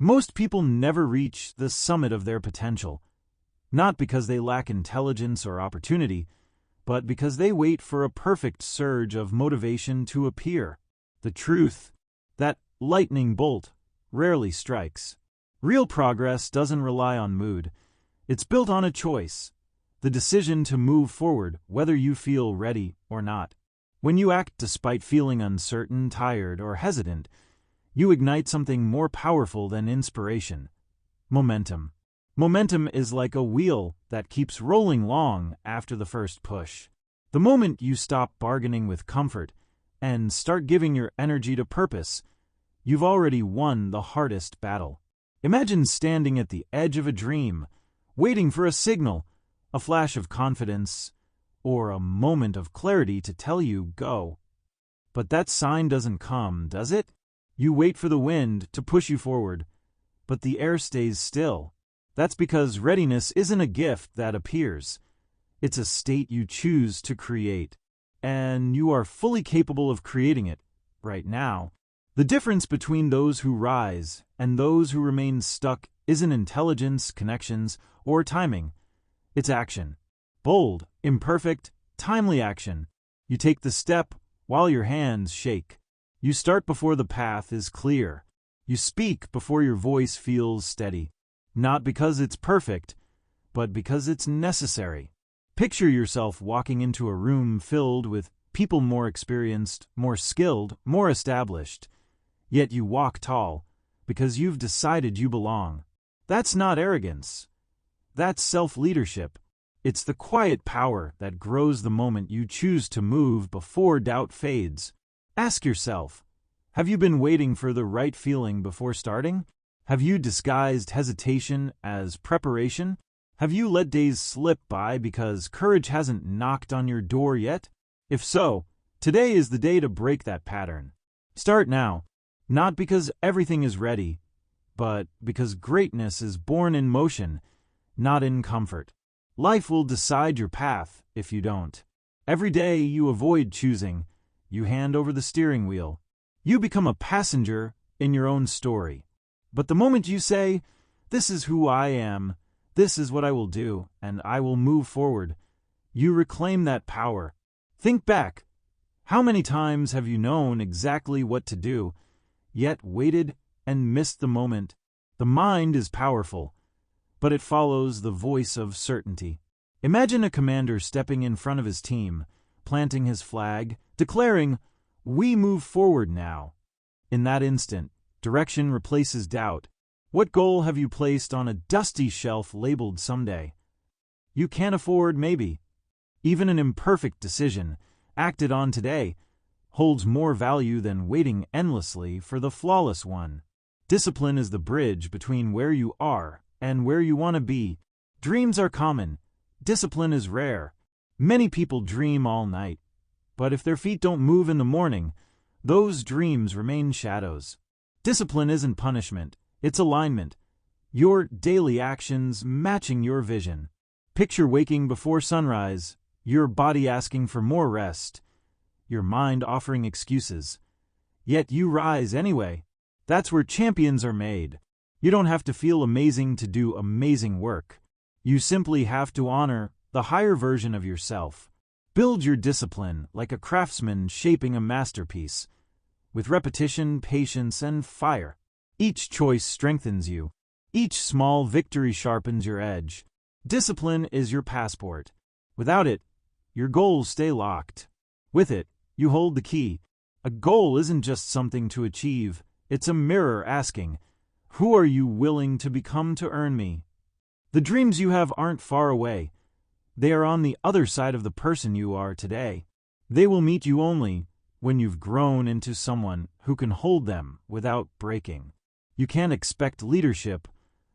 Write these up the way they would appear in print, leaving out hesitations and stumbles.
Most people never reach the summit of their potential, not because they lack intelligence or opportunity, but because they wait for a perfect surge of motivation to appear. The truth, that lightning bolt, rarely strikes. Real progress doesn't rely on mood. It's built on a choice, the decision to move forward whether you feel ready or not. When you act despite feeling uncertain, tired, or hesitant, you ignite something more powerful than inspiration: momentum. Momentum is like a wheel that keeps rolling long after the first push. The moment you stop bargaining with comfort and start giving your energy to purpose, you've already won the hardest battle. Imagine standing at the edge of a dream, waiting for a signal, a flash of confidence, or a moment of clarity to tell you go. But that sign doesn't come, does it? You wait for the wind to push you forward, but the air stays still. That's because readiness isn't a gift that appears. It's a state you choose to create, and you are fully capable of creating it right now. The difference between those who rise and those who remain stuck isn't intelligence, connections, or timing. It's action. Bold, imperfect, timely action. You take the step while your hands shake. You start before the path is clear. You speak before your voice feels steady. Not because it's perfect, but because it's necessary. Picture yourself walking into a room filled with people more experienced, more skilled, more established. Yet you walk tall because you've decided you belong. That's not arrogance. That's self-leadership. It's the quiet power that grows the moment you choose to move before doubt fades. Ask yourself, have you been waiting for the right feeling before starting? Have you disguised hesitation as preparation? Have you let days slip by because courage hasn't knocked on your door yet? If so, today is the day to break that pattern. Start now, not because everything is ready, but because greatness is born in motion, not in comfort. Life will decide your path if you don't. Every day you avoid choosing, you hand over the steering wheel. You become a passenger in your own story. But the moment you say, "This is who I am, this is what I will do, and I will move forward," you reclaim that power. Think back. How many times have you known exactly what to do, yet waited and missed the moment? The mind is powerful, but it follows the voice of certainty. Imagine a commander stepping in front of his team, planting his flag, declaring, "We move forward now." In that instant, direction replaces doubt. What goal have you placed on a dusty shelf labeled someday? You can't afford maybe. Even an imperfect decision, acted on today, holds more value than waiting endlessly for the flawless one. Discipline is the bridge between where you are and where you want to be. Dreams are common. Discipline is rare. Many people dream all night, but if their feet don't move in the morning, those dreams remain shadows. Discipline isn't punishment, it's alignment. Your daily actions matching your vision. Picture waking before sunrise, your body asking for more rest, your mind offering excuses. Yet you rise anyway. That's where champions are made. You don't have to feel amazing to do amazing work. You simply have to honor the higher version of yourself. Build your discipline like a craftsman shaping a masterpiece, with repetition, patience, and fire. Each choice strengthens you. Each small victory sharpens your edge. Discipline is your passport. Without it, your goals stay locked. With it, you hold the key. A goal isn't just something to achieve. It's a mirror asking, "Who are you willing to become to earn me?" The dreams you have aren't far away. They are on the other side of the person you are today. They will meet you only when you've grown into someone who can hold them without breaking. You can't expect leadership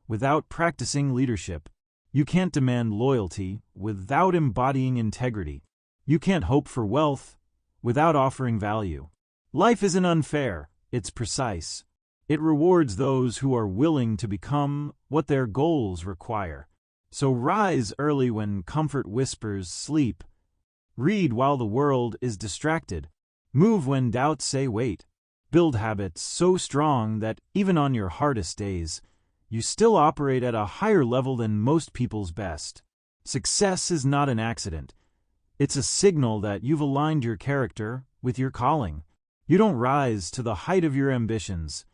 without practicing leadership. You can't demand loyalty without embodying integrity. You can't hope for wealth without offering value. Life isn't unfair, it's precise. It rewards those who are willing to become what their goals require. So rise early when comfort whispers sleep. Read while the world is distracted. Move when doubts say wait. Build habits so strong that even on your hardest days, you still operate at a higher level than most people's best. Success is not an accident. It's a signal that you've aligned your character with your calling. You don't rise to the height of your ambitions.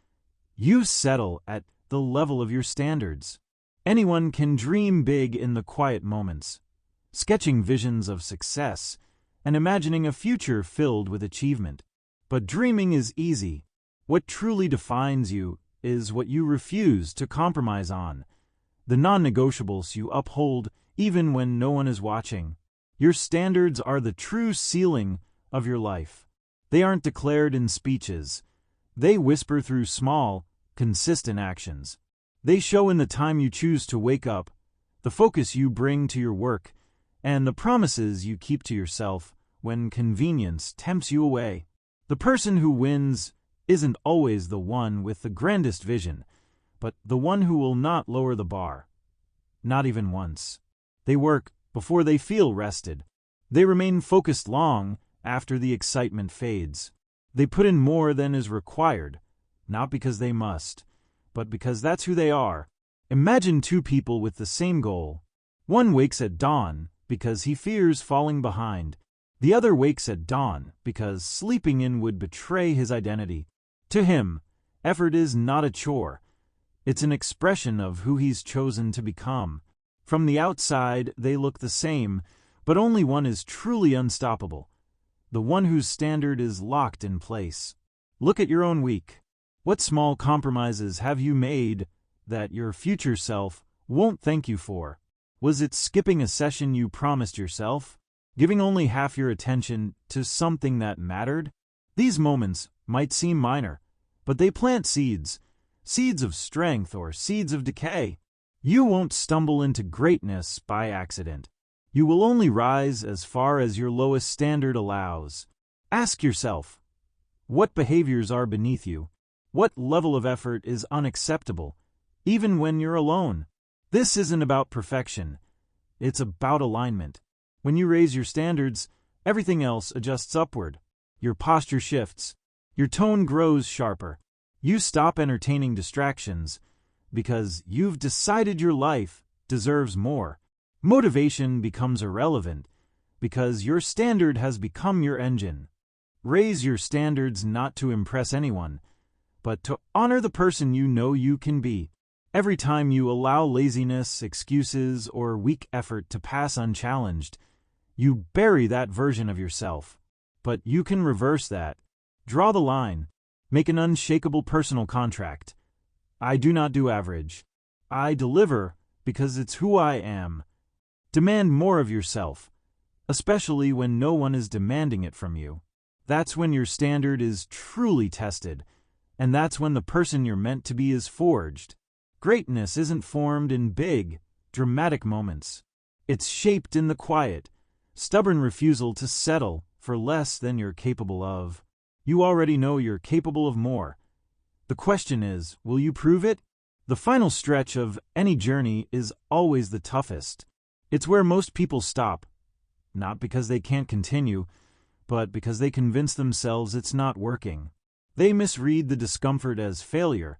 You settle at the level of your standards. Anyone can dream big in the quiet moments, sketching visions of success and imagining a future filled with achievement. But dreaming is easy. What truly defines you is what you refuse to compromise on, the non-negotiables you uphold even when no one is watching. Your standards are the true ceiling of your life. They aren't declared in speeches. They whisper through small, consistent actions. They show in the time you choose to wake up, the focus you bring to your work, and the promises you keep to yourself when convenience tempts you away. The person who wins isn't always the one with the grandest vision, but the one who will not lower the bar. Not even once. They work before they feel rested. They remain focused long after the excitement fades. They put in more than is required, not because they must, but because that's who they are. Imagine two people with the same goal. One wakes at dawn because he fears falling behind. The other wakes at dawn because sleeping in would betray his identity. To him, effort is not a chore. It's an expression of who he's chosen to become. From the outside, they look the same, but only one is truly unstoppable. The one whose standard is locked in place. Look at your own week. What small compromises have you made that your future self won't thank you for? Was it skipping a session you promised yourself? Giving only half your attention to something that mattered? These moments might seem minor, but they plant seeds. Seeds of strength or seeds of decay. You won't stumble into greatness by accident. You will only rise as far as your lowest standard allows. Ask yourself, what behaviors are beneath you? What level of effort is unacceptable, even when you're alone? This isn't about perfection. It's about alignment. When you raise your standards, everything else adjusts upward. Your posture shifts. Your tone grows sharper. You stop entertaining distractions because you've decided your life deserves more. Motivation becomes irrelevant because your standard has become your engine. Raise your standards not to impress anyone, but to honor the person you know you can be. Every time you allow laziness, excuses, or weak effort to pass unchallenged, you bury that version of yourself. But you can reverse that. Draw the line. Make an unshakable personal contract. I do not do average. I deliver because it's who I am. Demand more of yourself, especially when no one is demanding it from you. That's when your standard is truly tested, and that's when the person you're meant to be is forged. Greatness isn't formed in big, dramatic moments. It's shaped in the quiet, stubborn refusal to settle for less than you're capable of. You already know you're capable of more. The question is, will you prove it? The final stretch of any journey is always the toughest. It's where most people stop, not because they can't continue, but because they convince themselves it's not working. They misread the discomfort as failure,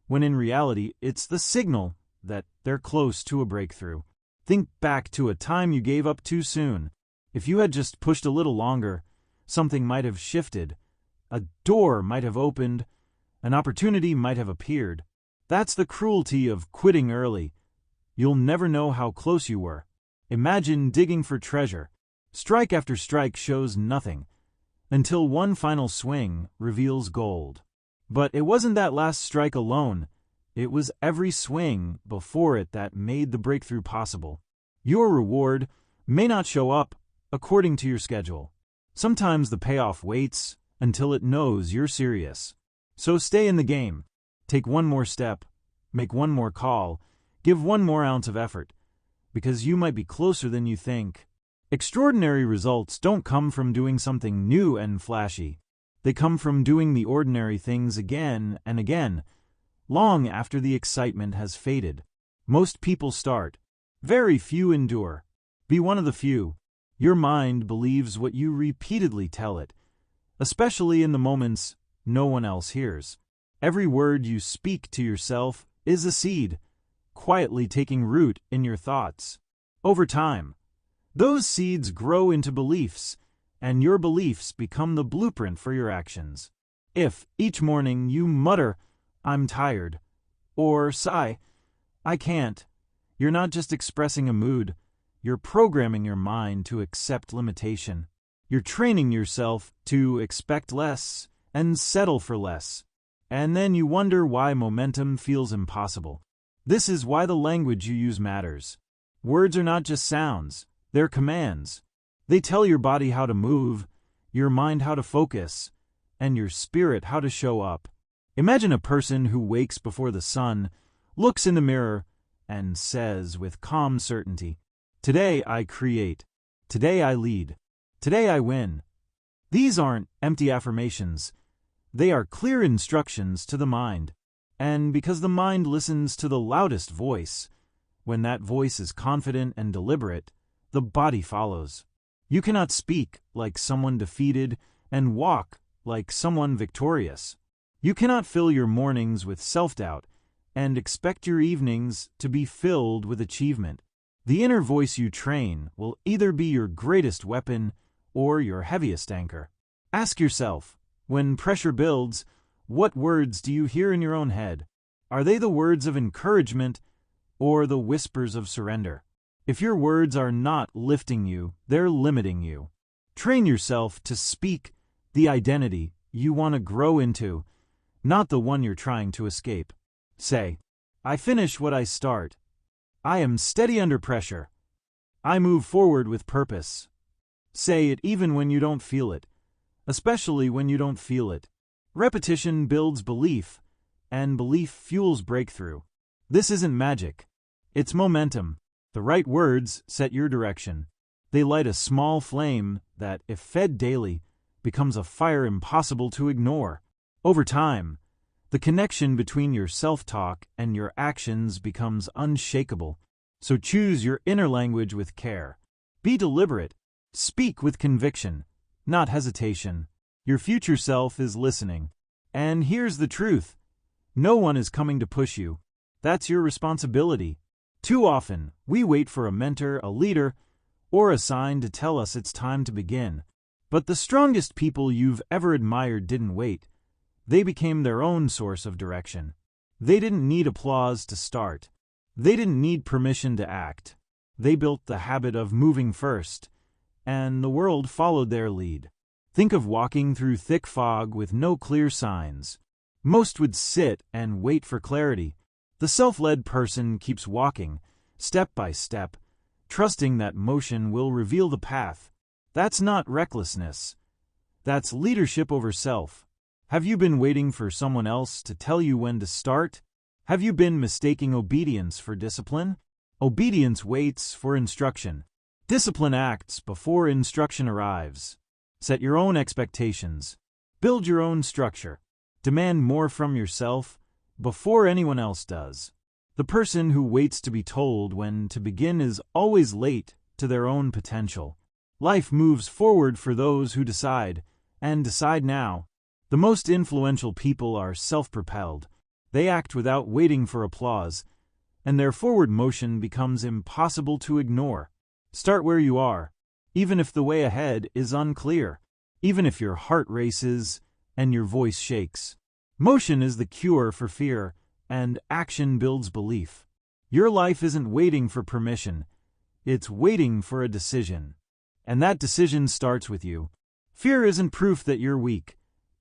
when in reality it's the signal that they're close to a breakthrough. Think back to a time you gave up too soon. If you had just pushed a little longer, something might have shifted. A door might have opened. An opportunity might have appeared. That's the cruelty of quitting early. You'll never know how close you were. Imagine digging for treasure. Strike after strike shows nothing, until one final swing reveals gold. But it wasn't that last strike alone. It was every swing before it that made the breakthrough possible. Your reward may not show up according to your schedule. Sometimes the payoff waits until it knows you're serious. So stay in the game. Take one more step. Make one more call. Give one more ounce of effort. Because you might be closer than you think. Extraordinary results don't come from doing something new and flashy. They come from doing the ordinary things again and again, long after the excitement has faded. Most people start. Very few endure. Be one of the few. Your mind believes what you repeatedly tell it, especially in the moments no one else hears. Every word you speak to yourself is a seed, quietly taking root in your thoughts. Over time, those seeds grow into beliefs, and your beliefs become the blueprint for your actions. If, each morning, you mutter, "I'm tired," or sigh, "I can't," you're not just expressing a mood, you're programming your mind to accept limitation. You're training yourself to expect less and settle for less. And then you wonder why momentum feels impossible. This is why the language you use matters. Words are not just sounds, they're commands. They tell your body how to move, your mind how to focus, and your spirit how to show up. Imagine a person who wakes before the sun, looks in the mirror, and says with calm certainty, "Today I create. Today I lead. Today I win." These aren't empty affirmations. They are clear instructions to the mind. And because the mind listens to the loudest voice, when that voice is confident and deliberate, the body follows. You cannot speak like someone defeated and walk like someone victorious. You cannot fill your mornings with self-doubt and expect your evenings to be filled with achievement. The inner voice you train will either be your greatest weapon or your heaviest anchor. Ask yourself, when pressure builds, what words do you hear in your own head? Are they the words of encouragement or the whispers of surrender? If your words are not lifting you, they're limiting you. Train yourself to speak the identity you want to grow into, not the one you're trying to escape. Say, "I finish what I start. I am steady under pressure. I move forward with purpose." Say it even when you don't feel it, especially when you don't feel it. Repetition builds belief, and belief fuels breakthrough. This isn't magic. It's momentum. The right words set your direction. They light a small flame that, if fed daily, becomes a fire impossible to ignore. Over time, the connection between your self-talk and your actions becomes unshakable. So choose your inner language with care. Be deliberate. Speak with conviction, not hesitation. Your future self is listening. And here's the truth. No one is coming to push you. That's your responsibility. Too often, we wait for a mentor, a leader, or a sign to tell us it's time to begin. But the strongest people you've ever admired didn't wait. They became their own source of direction. They didn't need applause to start. They didn't need permission to act. They built the habit of moving first, and the world followed their lead. Think of walking through thick fog with no clear signs. Most would sit and wait for clarity. The self-led person keeps walking, step by step, trusting that motion will reveal the path. That's not recklessness. That's leadership over self. Have you been waiting for someone else to tell you when to start? Have you been mistaking obedience for discipline? Obedience waits for instruction. Discipline acts before instruction arrives. Set your own expectations. Build your own structure. Demand more from yourself before anyone else does. The person who waits to be told when to begin is always late to their own potential. Life moves forward for those who decide, and decide now. The most influential people are self-propelled. They act without waiting for applause, and their forward motion becomes impossible to ignore. Start where you are, even if the way ahead is unclear, even if your heart races and your voice shakes. Motion is the cure for fear, and action builds belief. Your life isn't waiting for permission, it's waiting for a decision. And that decision starts with you. Fear isn't proof that you're weak.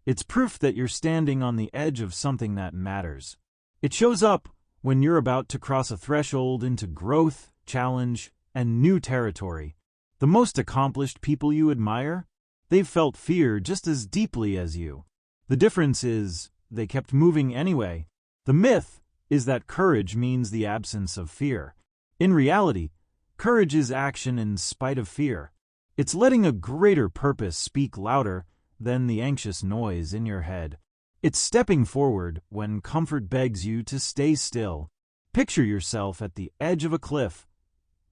It's proof that you're standing on the edge of something that matters. It shows up when you're about to cross a threshold into growth, challenge, and new territory. The most accomplished people you admire, they've felt fear just as deeply as you. The difference is, they kept moving anyway. The myth is that courage means the absence of fear. In reality, courage is action in spite of fear. It's letting a greater purpose speak louder than the anxious noise in your head. It's stepping forward when comfort begs you to stay still. Picture yourself at the edge of a cliff.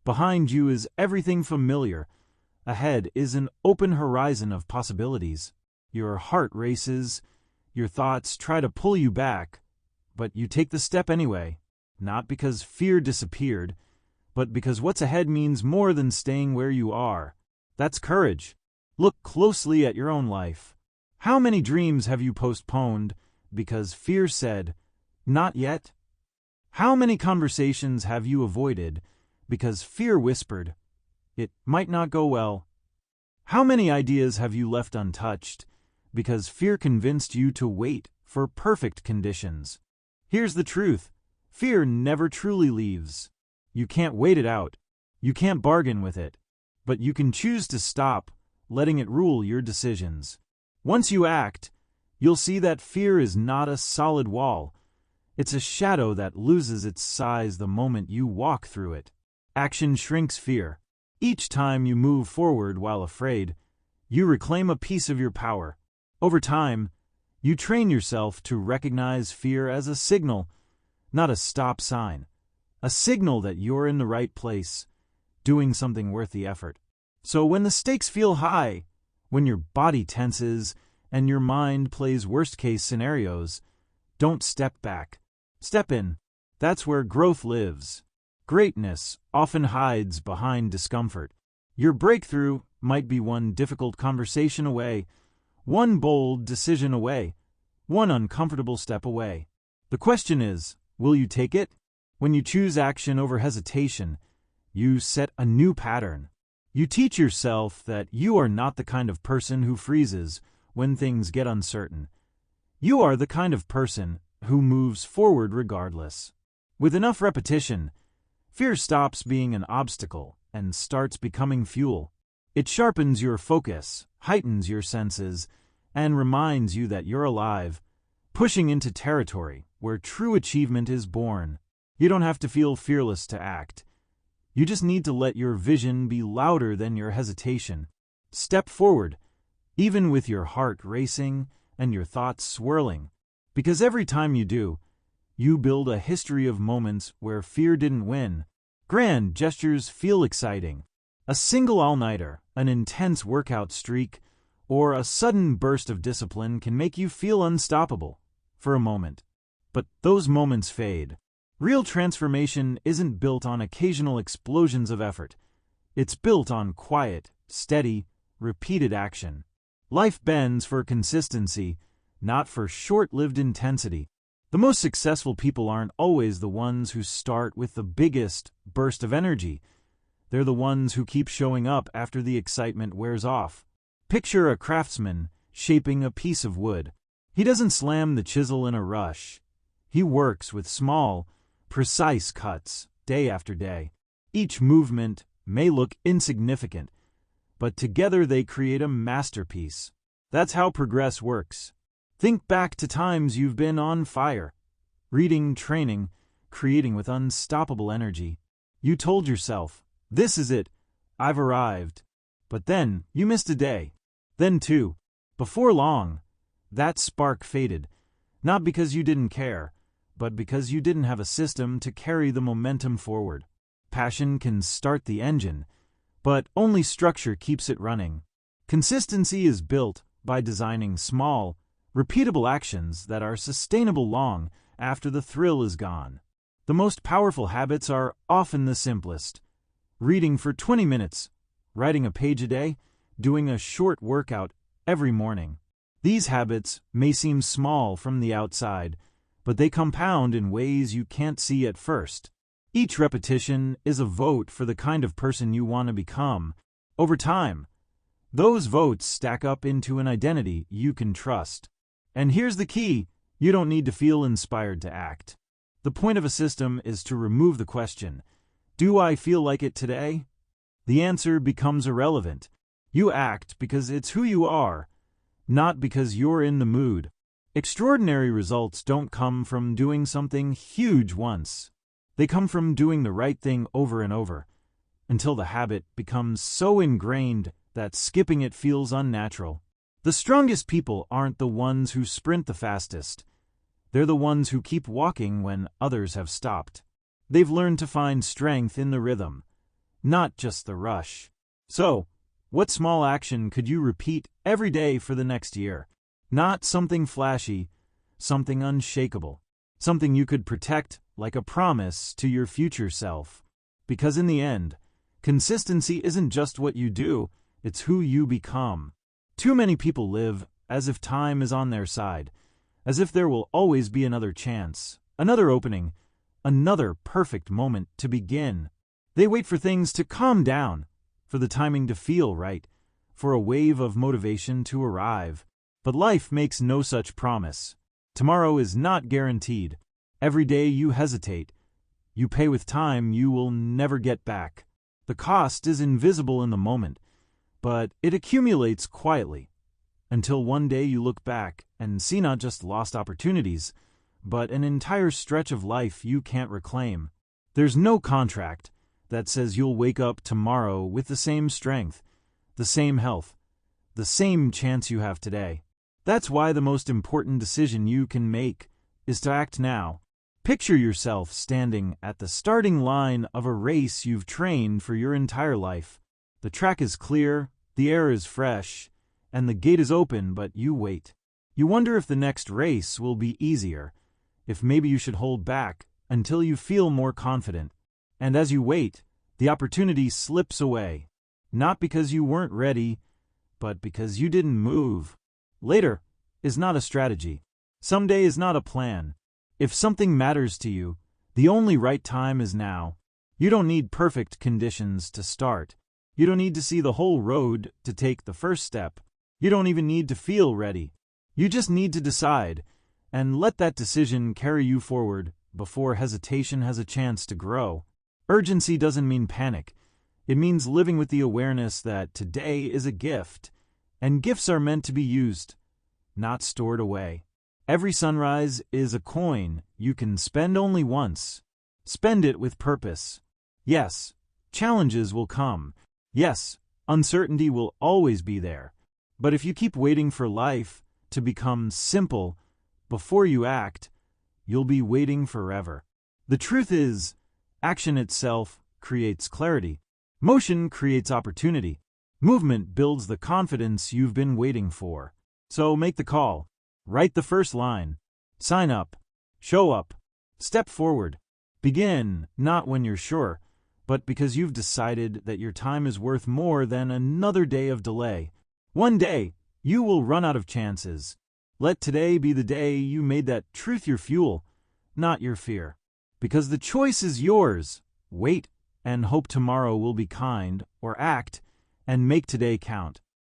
Behind you is everything familiar. Ahead is an open horizon of possibilities. Your heart races, Your thoughts try to pull you back, but you take the step anyway, not because fear disappeared, but because what's ahead means more than staying where you are. That's courage. Look closely at your own life. How many dreams have you postponed because fear said, "Not yet"? How many conversations have you avoided because fear whispered, "It might not go well"? How many ideas have you left untouched because fear convinced you to wait for perfect conditions? Here's the truth. Fear never truly leaves. You can't wait it out. You can't bargain with it. But you can choose to stop letting it rule your decisions. Once you act, you'll see that fear is not a solid wall. It's a shadow that loses its size the moment you walk through it. Action shrinks fear. Each time you move forward while afraid, you reclaim a piece of your power. Over time, you train yourself to recognize fear as a signal, not a stop sign. A signal that you're in the right place, doing something worth the effort. So when the stakes feel high, when your body tenses and your mind plays worst-case scenarios, don't step back. Step in. That's where growth lives. Greatness often hides behind discomfort. Your breakthrough might be one difficult conversation away, one bold decision away, one uncomfortable step away. The question is, will you take it? When you choose action over hesitation, you set a new pattern. You teach yourself that you are not the kind of person who freezes when things get uncertain. You are the kind of person who moves forward regardless. With enough repetition, fear stops being an obstacle and starts becoming fuel. It sharpens your focus, heightens your senses, and reminds you that you're alive, pushing into territory where true achievement is born. You don't have to feel fearless to act. You just need to let your vision be louder than your hesitation. Step forward, even with your heart racing and your thoughts swirling, because every time you do, you build a history of moments where fear didn't win. Grand gestures feel exciting. A single all-nighter, an intense workout streak, or a sudden burst of discipline can make you feel unstoppable for a moment. But those moments fade. Real transformation isn't built on occasional explosions of effort. It's built on quiet, steady, repeated action. Life bends for consistency, not for short-lived intensity. The most successful people aren't always the ones who start with the biggest burst of energy. They're the ones who keep showing up after the excitement wears off. Picture a craftsman shaping a piece of wood. He doesn't slam the chisel in a rush. He works with small, precise cuts, day after day. Each movement may look insignificant, but together they create a masterpiece. That's how progress works. Think back to times you've been on fire, reading, training, creating with unstoppable energy. You told yourself, "This is it, I've arrived." But then you missed a day, then two. Before long, that spark faded, not because you didn't care, but because you didn't have a system to carry the momentum forward. Passion can start the engine, but only structure keeps it running. Consistency is built by designing small, repeatable actions that are sustainable long after the thrill is gone. The most powerful habits are often the simplest. Reading for 20 minutes, writing a page a day, doing a short workout every morning. These habits may seem small from the outside, but they compound in ways you can't see at first. Each repetition is a vote for the kind of person you want to become. Over time, those votes stack up into an identity you can trust. And here's the key: you don't need to feel inspired to act. The point of a system is to remove the question, "Do I feel like it today?" The answer becomes irrelevant. You act because it's who you are, not because you're in the mood. Extraordinary results don't come from doing something huge once. They come from doing the right thing over and over, until the habit becomes so ingrained that skipping it feels unnatural. The strongest people aren't the ones who sprint the fastest. They're the ones who keep walking when others have stopped. They've learned to find strength in the rhythm, not just the rush. So, what small action could you repeat every day for the next year? Not something flashy, something unshakable. Something you could protect like a promise to your future self. Because in the end, consistency isn't just what you do, it's who you become. Too many people live as if time is on their side, as if there will always be another chance, another opening, another perfect moment to begin. They wait for things to calm down, for the timing to feel right, for a wave of motivation to arrive. But life makes no such promise. Tomorrow is not guaranteed. Every day you hesitate, you pay with time you will never get back. The cost is invisible in the moment, but it accumulates quietly, until one day you look back and see not just lost opportunities, but an entire stretch of life you can't reclaim. There's no contract that says you'll wake up tomorrow with the same strength, the same health, the same chance you have today. That's why the most important decision you can make is to act now. Picture yourself standing at the starting line of a race you've trained for your entire life. The track is clear, the air is fresh, and the gate is open, but you wait. You wonder if the next race will be easier, if maybe you should hold back until you feel more confident. And as you wait, the opportunity slips away, not because you weren't ready, but because you didn't move. Later is not a strategy. Someday is not a plan. If something matters to you, the only right time is now. You don't need perfect conditions to start. You don't need to see the whole road to take the first step. You don't even need to feel ready. You just need to decide, and let that decision carry you forward before hesitation has a chance to grow. Urgency doesn't mean panic. It means living with the awareness that today is a gift, and gifts are meant to be used, not stored away. Every sunrise is a coin you can spend only once. Spend it with purpose. Yes, challenges will come. Yes, uncertainty will always be there. But if you keep waiting for life to become simple before you act, you'll be waiting forever. The truth is, action itself creates clarity. Motion creates opportunity. Movement builds the confidence you've been waiting for. So make the call. Write the first line. Sign up. Show up. Step forward. Begin, not when you're sure, but because you've decided that your time is worth more than another day of delay. One day, you will run out of chances. Let today be the day you made that truth your fuel, not your fear. Because the choice is yours. Wait and hope tomorrow will be kind, or act and make today count.